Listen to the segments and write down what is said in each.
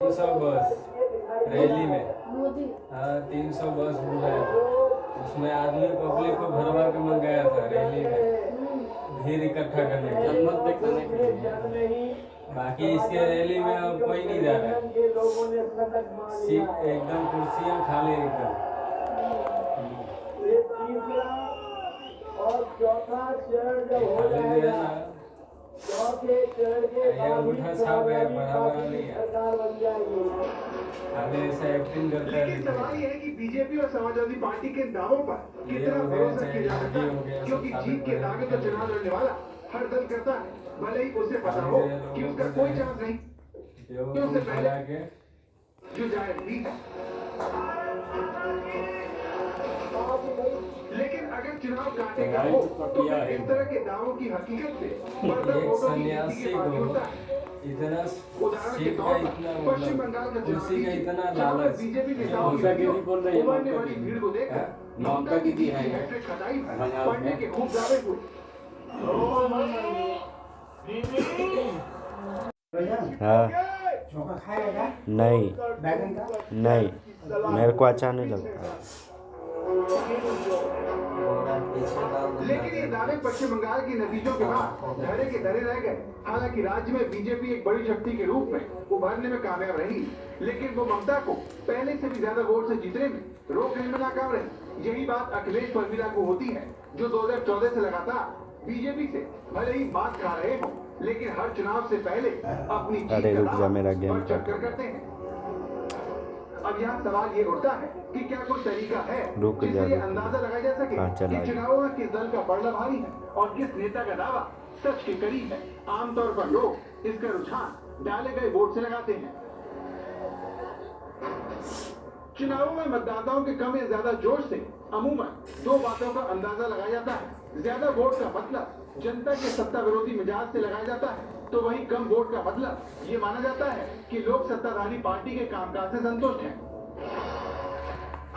300 बस रैली में। हाँ 300 बस बुलाया था, उसमें आदमी पब्लिक को भरवा के मंगाया था रैली में भीड़ इकट्ठा करने के लिए, मत दिखाने के लिए। बाकी इसके रैली में अब कोई नहीं जा रहा है, सीट एकदम कुर्सियाँ खाली एकदम। खाली भी है ना, ये अंगूठा छाप है, बराबर नहीं है, अभी ऐसा एक्टिंग करता है। लेकिन सवाल ये है कि बीजेपी और समाजवादी पार्टी के दावों पर कितना भरोसा किया जा सकता है, क्योंकि जीत के दावे तो चुनाव लड़ने वाला हर दल करता है, भले ही उसे पता हो कि उसका कोई चांस नहीं, कि उससे पहले जो जाए ठीक है। लेकिन अगर चुनाव काटे का हो तो फिर इस तरह के दावों की हकीकत से एक सन्यासी को इतना सीट का इतना पश्चिम बंगाल का कुर्सी का इतना लालच, बीजेपी नेताओं की बड़ी भीड़ को देखकर ममता की हैट्रिक खटाई पढ़ने के खूब दावे हुए। हाँ नहीं नहीं, मेरे को अच्छा नहीं लगता। लेकिन ये दावे पश्चिम बंगाल के नतीजों के बाद धरे के धरे रह गए। हालांकि राज्य में बीजेपी एक बड़ी शक्ति के रूप में उभरने में कामयाब रही, लेकिन वो ममता को पहले से भी ज्यादा वोट से जीतने में रोकने में नाकाम रही। यही बात अखिलेश परमीला को होती है, जो 2014 से लगातार बीजेपी से भले ही मात खा रहे हो, लेकिन हर चुनाव से पहले अपनी जीत का दावा चक्कर करते हैं। अब यहाँ सवाल ये उठता है कि क्या कोई तरीका है जिससे ये अंदाजा लगाया जा सके कि चुनावों में किस दल का पलड़ा भारी है और किस नेता का दावा सच के करीब है। आमतौर पर लोग इसका रुझान डाले गए वोट से लगाते हैं। चुनावों में मतदाताओं के कम या ज्यादा जोश से अमूमन दो बातों का अंदाजा लगाया जाता है। ज्यादा वोट का मतलब जनता के सत्ता विरोधी मिजाज से लगाया जाता है, तो वही कम वोट का मतलब ये माना जाता है कि लोग सत्ताधारी पार्टी के कामकाज से संतुष्ट हैं।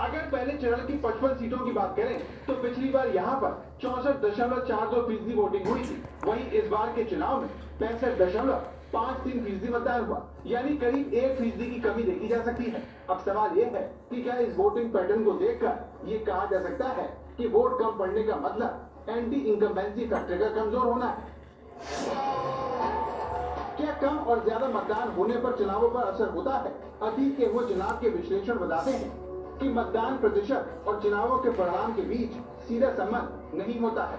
अगर पहले चरण की 55 सीटों की बात करें तो पिछली बार यहाँ पर 64.42% वोटिंग हुई थी। वहीं इस बार के चुनाव में 65.53% मतदान हुआ, यानी करीब 1% की कमी देखी जा सकती है। अब सवाल ये है कि क्या इस वोटिंग पैटर्न को देखकर ये कहा जा सकता है कि वोट कम पड़ने का मतलब एंटी इनकम्बेंसी फैक्टर का कमजोर होना है? क्या कम और ज्यादा मतदान होने पर चुनावों पर असर होता है? अतीत के वो चुनाव के विश्लेषण बताते हैं कि मतदान प्रतिशत और चुनावों के परिणाम के बीच सीधा संबंध नहीं होता है।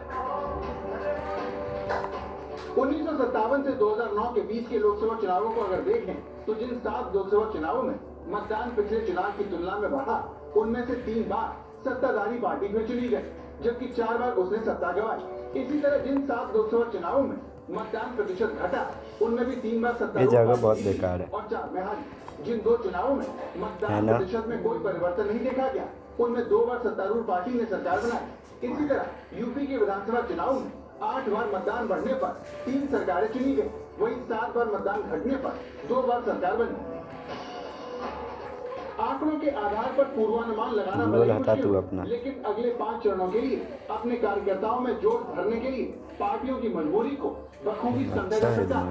1957 से 2009 के बीच के लोकसभा चुनावों को अगर देखें तो जिन 7 लोकसभा चुनावों में मतदान पिछले चुनाव की तुलना में बढ़ा, उनमें से 3 बार सत्ताधारी पार्टी में चुनी गई, जबकि 4 बार उसने सत्ता गंवाई। इसी तरह जिन 7 लोकसभा चुनावों में मतदान प्रतिशत घटा, उनमें भी 3 बार सत्ता ये जगह बहुत बेकार है और 4 में हारी। जिन 2 चुनावों में मतदान प्रतिशत में कोई परिवर्तन नहीं देखा गया, उनमें 2 बार सत्तारूढ़ पार्टी ने सरकार बनाई। इसी तरह यूपी के विधानसभा चुनाव में 8 बार मतदान बढ़ने पर 3 सरकारें चुनी गई, वहीं 7 बार मतदान घटने पर 2 बार सरकार बनी। आंकड़ों के आधार पर पूर्वानुमान लगाना बड़ी मुश्किल, लेकिन अगले 5 चरणों के लिए अपने कार्यकर्ताओं में जोश भरने के लिए पार्टियों की मजबूरी को बखूबी समझा जा सकता है।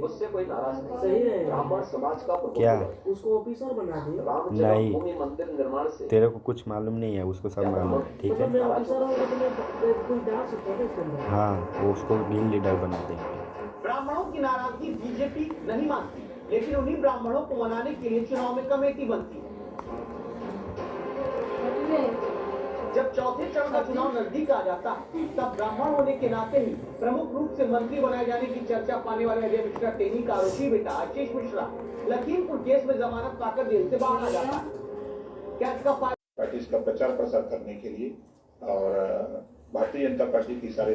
उससे कोई नाराज नहीं। ब्राह्मण समाज का क्या उसको ऑफिसर बना दिया। नहीं, मंदिर निर्माण से तेरे को कुछ मालूम नहीं है, उसको सब मालूम है, ठीक है? हाँ, वो उसको गिल लीडर बना देंगे। ब्राह्मणों की नाराजगी बीजेपी नहीं मानती, लेकिन उन्हीं ब्राह्मणों को मनाने के लिए चुनाव में कमेटी बनती है। जब चौथे चरण का चुनाव नजदीक आ जाता है, तब ब्राह्मण होने के नाते ही प्रमुख रूप से मंत्री बनाए जाने की चर्चा पाने वाले अजय मिश्रा टेनी का आरोपी बेटा आशीष मिश्रा लखीमपुर केस में जमानत पाकर जेल से बाहर आ जाता है। क्या इसका पार्टी इसका प्रचार प्रसार करने के लिए और भारतीय जनता पार्टी की सारे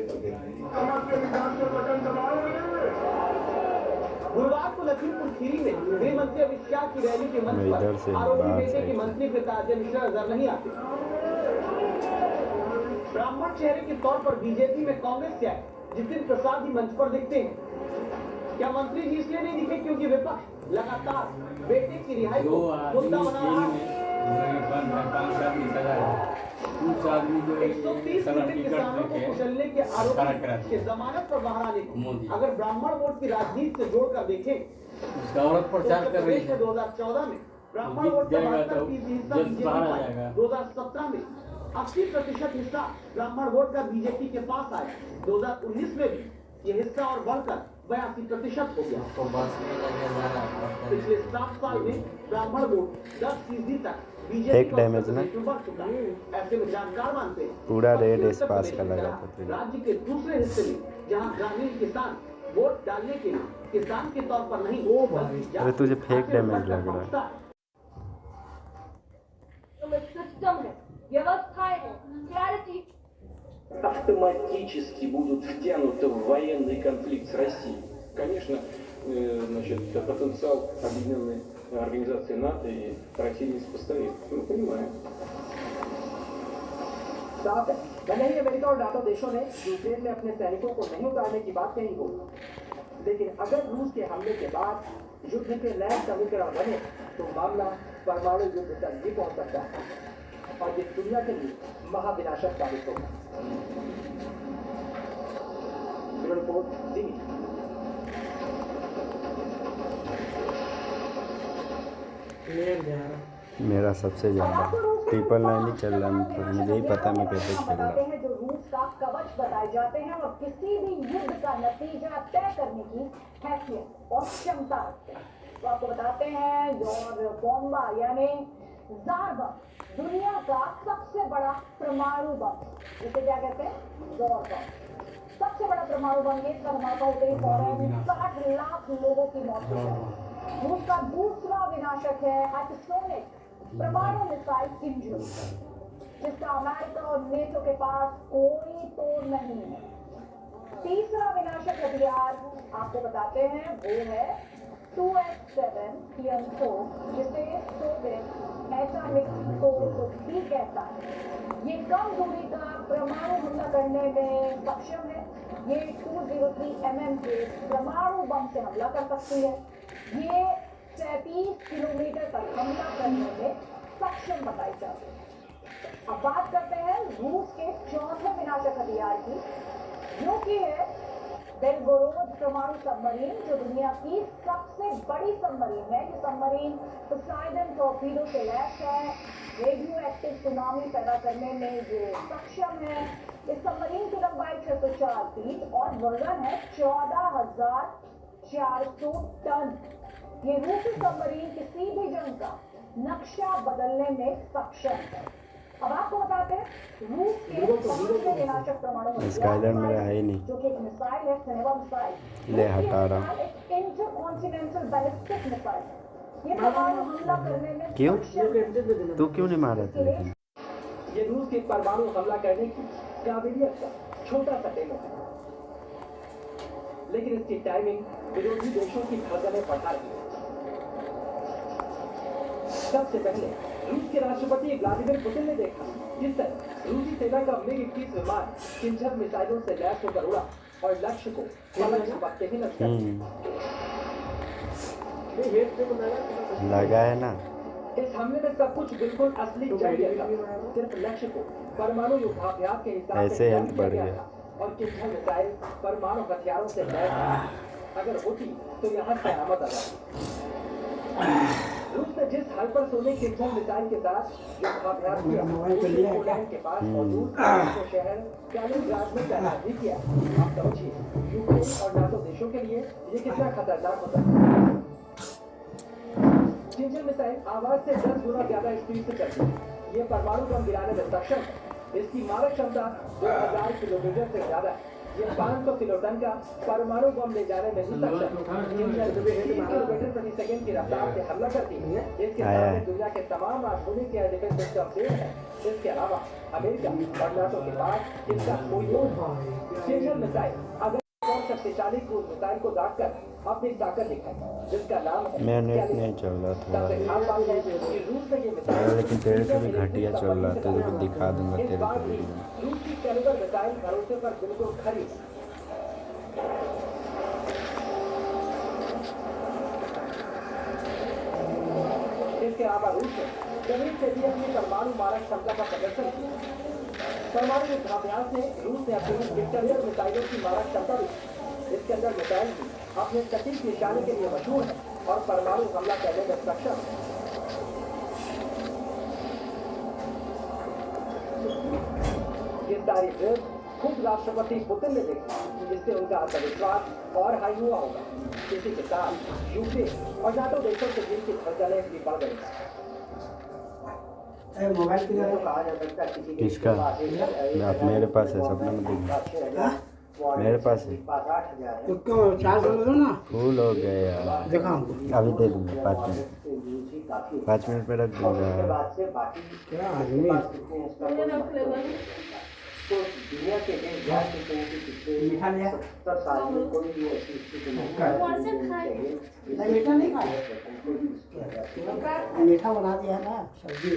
गुरुवार को लखीमपुर खीरी में गृह मंत्री अमित शाह की रैली के मंच पर आरोपी बेटे के मंत्री पिता अजय मिश्रा नजर नहीं आते। ब्राह्मण चेहरे के तौर पर बीजेपी में कांग्रेस से आए जितिन प्रसाद ही मंच पर दिखते हैं। क्या मंत्री जी इसलिए नहीं दिखे क्योंकि विपक्ष लगातार बेटे की रिहाई को मुद्दा बना रहा है? बोले कि बंद है 5 आदमी सजा है कुछ आदमी जो है 130 सारा मीटर टिकट किसानों को कुचलने के आरोप खड़ा करा के दिया जमानत पर बाहर आने मोदी। को अगर ब्राह्मण वोट की राजनीति से जोड़कर देखें उसका औरत प्रचार कर रही है 2014 में ब्राह्मण जीत वोट का जाएगा तो 72% हिस्सा जज बीजेपी बाहर आ का जाएगा। 2017 में 80% हिस्सा ब्राह्मण वोट का बीजेपी के पास आया 2019 में भी ये हिस्सा और बढ़कर 82% हो गया। तो बस में लगे जा रहा है पिछले 7 साल में ब्राह्मण वोट 10% तक एक बीजेपी डैमेज ना? बढ़ चुका है। ऐसे में जानकार मानते हैं पूरा रेड 80 इस पास का उत्तर लगा प्रदेश था की तरह राज्य के दूसरे हिस्से में जहां ग्रामीण किसान वोट डालने के लिए किसान के तौर पर नहीं बल्कि अरे तुझे फेक जाति डैमेज पर लग रहा है। पहुंचता सिस्टम है, व्यवस्थाएं है, क्लैरिटी। автоматически будут втянуты в военный конфликт с Россией. Конечно, значит, потенциал объединенной организации НАТО и России несопоставим. Мы понимаем. साफ है भले ही अमेरिका और नाटो देशों ने यूक्रेन में अपने सैनिकों को नहीं उतारने की बात कही हो, लेकिन अगर रूस के हमले के बाद युद्ध के नए समीकरण बने तो मामला परमाणु युद्ध तक भी पहुंच सकता है और ये दुनिया के लिए महाविनाशक साबित होगा। Bureau report Simi. मेरा सबसे ज़्यादा 999 ही चल रहा है, तो मुझे ही पता मैं कैसे खेल रहा बताते हैं जो रूस का कवच बताए जाते हैं और किसी भी युद्ध का नतीजा तय करने की हैसियत और क्षमता रखते हैं। तो आपको बताते हैं जॉर्ज बॉम्बा यानी जार बम, दुनिया का सबसे बड़ा परमाणु बम, इसे क्या कहते हैं, जॉर बम। सबसे बड़ा परमाणु बम ये धमाका होते ही फौरन 60 लाख लोगों की मौत हो गई। रूस का दूसरा विनाशक है हाइपरसोनिक परमाणु मिसाइल किंजल, जिसका अमेरिका और नेटो के पास कोई तोड़ नहीं है। तीसरा विनाशक हथियार आपको बताते हैं वो है 2X7 PMO, जिसे सोवियत एटॉमिक फोर्स भी कहता है। ये कम दूरी का परमाणु हमला करने में सक्षम है। ये 203 mm के परमाणु बम से हमला कर सकती है। ये 37 किलोमीटर तक हमला करने में सक्षम बताई जाती है। अब बात करते हैं रूस के चौथे विनाशक हथियार की, जो कि है बेलगोरोद परमाणु सबमरीन, जो दुनिया की सबसे बड़ी सबमरीन है। ये सबमरीन पोसाइडन टॉर्पीडो से लैस है, रेडियो एक्टिव सुनामी पैदा करने में ये सक्षम है। इस सबमरीन की लंबाई 604 फीट और वजन है 14,400 टन। ये रूसी सबमरीन किसी भी जंग का नक्शा बदलने में सक्षम है। अब आपको बताते हैं रूस के पांचवें विनाशक परमाणु स्काइलर मेरा है ही नहीं, जो कि एक मिसाइल है, सेनेवा मिसाइल। ले हटा रहा। एक इंटरकॉन्टिनेंटल बैलिस्टिक मिसाइल है। ये परमाणु हमला करने में क्यों? सक्षम है। तू क्यों नहीं मारा था लेकिन? ये रूस के परमाणु हमला करने की काबिलियत का छोटा सा डेमो है, लेकिन इसकी टाइमिंग विरोधी देशों की धड़कनें बढ़ा रही है। सबसे पहले रूस के राष्ट्रपति व्लादिमीर पुतिन ने देखा जिस तरह रूसी सेना का MiG-21 विमान किंजल मिसाइलों से लैस होकर उड़ा और लक्ष्य को पलक झपकते ही नष्ट कर दिया। लगा है ना। इस हमले में सब कुछ बिल्कुल असली चल गया था। सिर्फ लक्ष्य को परमाणु युद्धाभ्यास के हिसाब से ऐसे हेल्थ ध्यान बढ़ दिया गया। था और किंजल मिसाइल परमाणु हथियारों से लैस थी। अगर होती तो यहाँ कयामत आ जाती। रूस ने जिस हाइपरसोनिक किंजल मिसाइल के साथ युद्धाभ्यास किया, उसे पोलैंड के पास मौजूद मॉस्को शहर कैलिनिंग्राड में तैनात भी किया। आप समझिए यूक्रेन और नाटो देशों के लिए ये कितना खतरनाक हो सकता है। किंजल मिसाइल आवाज से 10 गुना ज्यादा स्पीड से चलती है। ये परमाणु बम गिराने में सक्षम है। इसकी मारक क्षमता 2000 किलोमीटर से ज्यादा है। ये 500 किलोटन का परमाणु बम ले जाने में भी सक्षम है। किंजल 30 किलोमीटर प्रति सेकंड की रफ्तार से हमला करती है। इसके सामने दुनिया के तमाम आधुनिक एयर डिफेंस सिस्टम फेल है। इसके अलावा अमेरिका और नाटो के पास इसका कोई किंजल मिसाइल अगर और शक्तिशाली क्रूज मिसाइल को दागकर अपनी ताकत दिखाई, जिसका नाम है मेरा नेट नहीं चल रहा सबसे थोड़ा, खास बात है कि रूस में ये मिसाइल लेकिन तेरे से भी घटिया चल रहा था, तो दिखा दूंगा इस तेरे बार को भी वीडियो। रूस की कैलिबर मिसाइल भरोसे पर बिल्कुल खरी। इसके अलावा रूस ने कोविड स्टेडियम में परमाणु मारक क्षमता का प्रदर्शन किया। परमाणु युद्धाभ्यास में रूस ने अपनी विक्टोरियर मिसाइलों की मारक क्षमता दी। इसके अंदर मिसाइल भी अपने सटीक निशाने के लिए मशहूर है और परमाणु हमला करने में सक्षम है। ये सारी ड्रिल खुद राष्ट्रपति पुतिन ने देखी, जिससे उनका आत्मविश्वास और हाई हुआ होगा। इसी के साथ यूके और नाटो देशों से जिनकी धड़कनें भी बढ़ गई। मोबाइल की तरह कहा जा सकता है किसी किसका? आप मेरे पास है, सपना में देखना मेरे पास है। तो क्यों चार्ज दो ना, फूल हो गया यार, दिखाओ अभी दे दूँगा 5 मिनट में रख दूँगा। क्या आदमी तो दुनिया के देश जहाँ के कहीं की पिछले 70 साल में कोई भी ऐसी स्थिति नहीं मीठा नहीं खाया, मीठा बना दिया ना सब्जी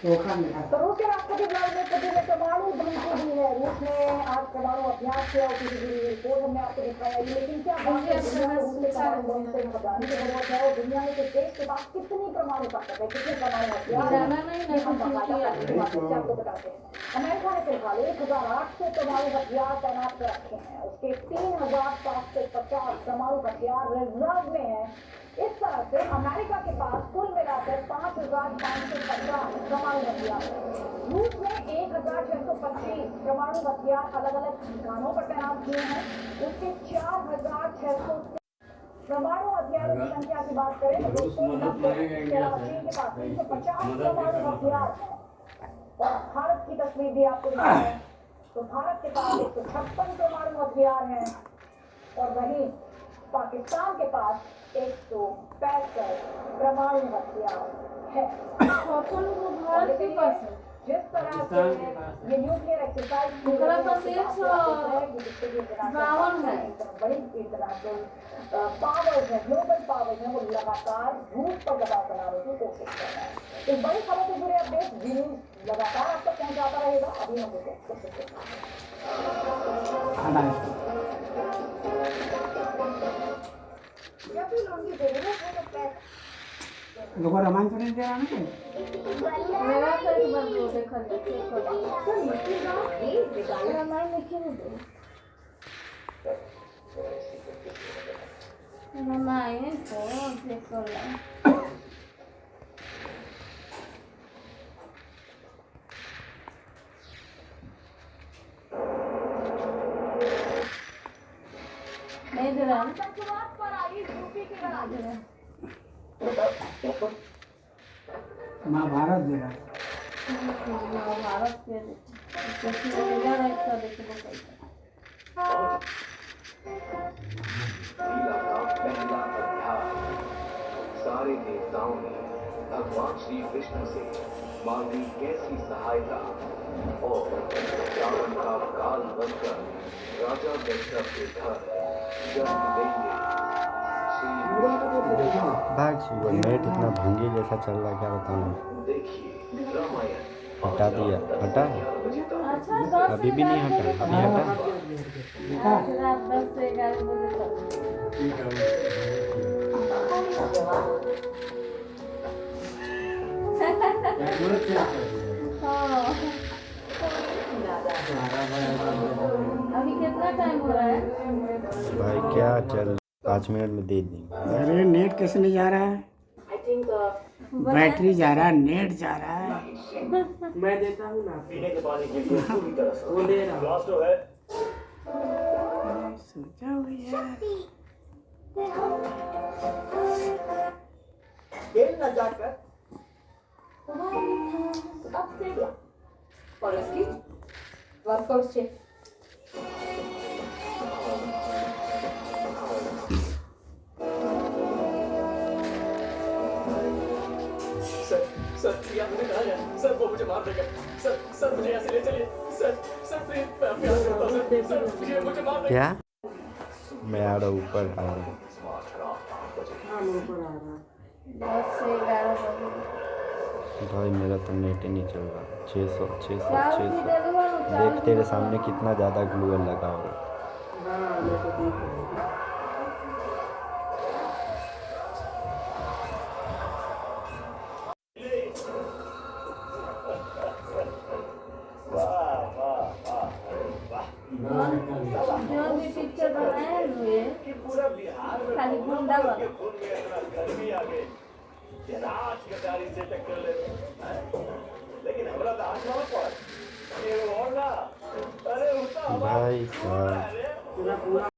चोखा मीठा। तो रूस के राष्ट्रपति व्लादिमीर पुतिन ने परमाणु धमकी दी है। रूस ने आज परमाणु अभ्यास किया और किसी भी रिपोर्ट हमने आपको दिखाई, लेकिन क्या बात है, दुनिया में रूस के परमाणु बम से घबराने की जरूरत है और दुनिया में किस देश के पास कितनी परमाणु ताकत है, कितने परमाणु हथियार हैं, हम आपको बताते हैं। अमेरिका ने फिलहाल 1800 परमाणु हथियार तैनात कर रखे हैं। उसके 3750 परमाणु हथियार रिजर्व में है। इस तरह से अमेरिका के पास कुल मिलाकर 5550 परमाणु हथियार है। रूस ने 1625 परमाणु हथियार अलग अलग ठिकानों पर तैनात किए हैं। उसके 4600 परमाणु हथियारों की संख्या की बात करें तो चीन के पास 350 परमाणु हथियार है। और भारत की तस्वीर भी आपको दिखाएं तो भारत के पास 156 परमाणु हथियार हैं और वहीं पाकिस्तान के पास 165 परमाणु हथियार है। भारत के पास है। जिस तरह से ये न्यूक्लियर एक्सरसाइज बड़ी इंटरनेशनल पावर्स है, ग्लोबल पावर्स है, वो लगातार रूस पर दबाव बनाने की कोशिश कर रहा है। इस बड़ी खबर से जुड़े अपडेट जी न्यूज लगातार आप तक पहुंचाता रहेगा। अभी हम जब भी लोन की जरूरत है तो लोग रामायण तो नहीं दे रहा ना, मेरा तो एक बार वो देखा रामायण लिखी नहीं दे रामायण तो देखो नहीं दे रहा आतंकवाद पर आई यूपी की लड़ाई। महाभारत दे रहा भारत के पहला अध्याय। सारे देवताओं ने भगवान श्री कृष्ण से मांगी कैसी सहायता और रावण का काल बनकर राजा दशरथ के घर जन्म लेंगे। नेट इतना भंगी जैसा चल रहा है, क्या बताऊँ। देखिए रामायण हटा दिया, हटा अभी भी नहीं हटा, अभी हटा। रात 10 से 11 बजे तक अभी कितना टाइम हो रहा है भाई? क्या चल 5 मिनट में दे देंगे। अरे नेट कैसे नहीं जा रहा है? बैटरी जा रहा है, नेट जा रहा है। मैं देता हूँ ना पीने के पानी की पूरी तरह से वो दे रहा हूँ। लास्ट है सोचा हुआ खेल न जाकर अब से और इसकी वर्कआउट से सर या मुझे कहा जाए सर, वो मुझे मार देगा सर। सर मुझे ऐसे ले चलिए सर। सर प्लीज मैं आपके हाथ जोड़ता हूं सर। सर मुझे मार देगा। क्या? मैं आ रहा हूँ, ऊपर आ रहा हूँ। 10 से 11 बजे। भाई मेरा तो नेट ही नहीं चल रहा। 600 चार भी दे दो और चार देख, तेरे सामने कितना ज़्यादा ग्लूअल लगा होगा। कहानी। जो भी पिक्चर बनाए हुए खाली गुंडा वाला। भाई साहब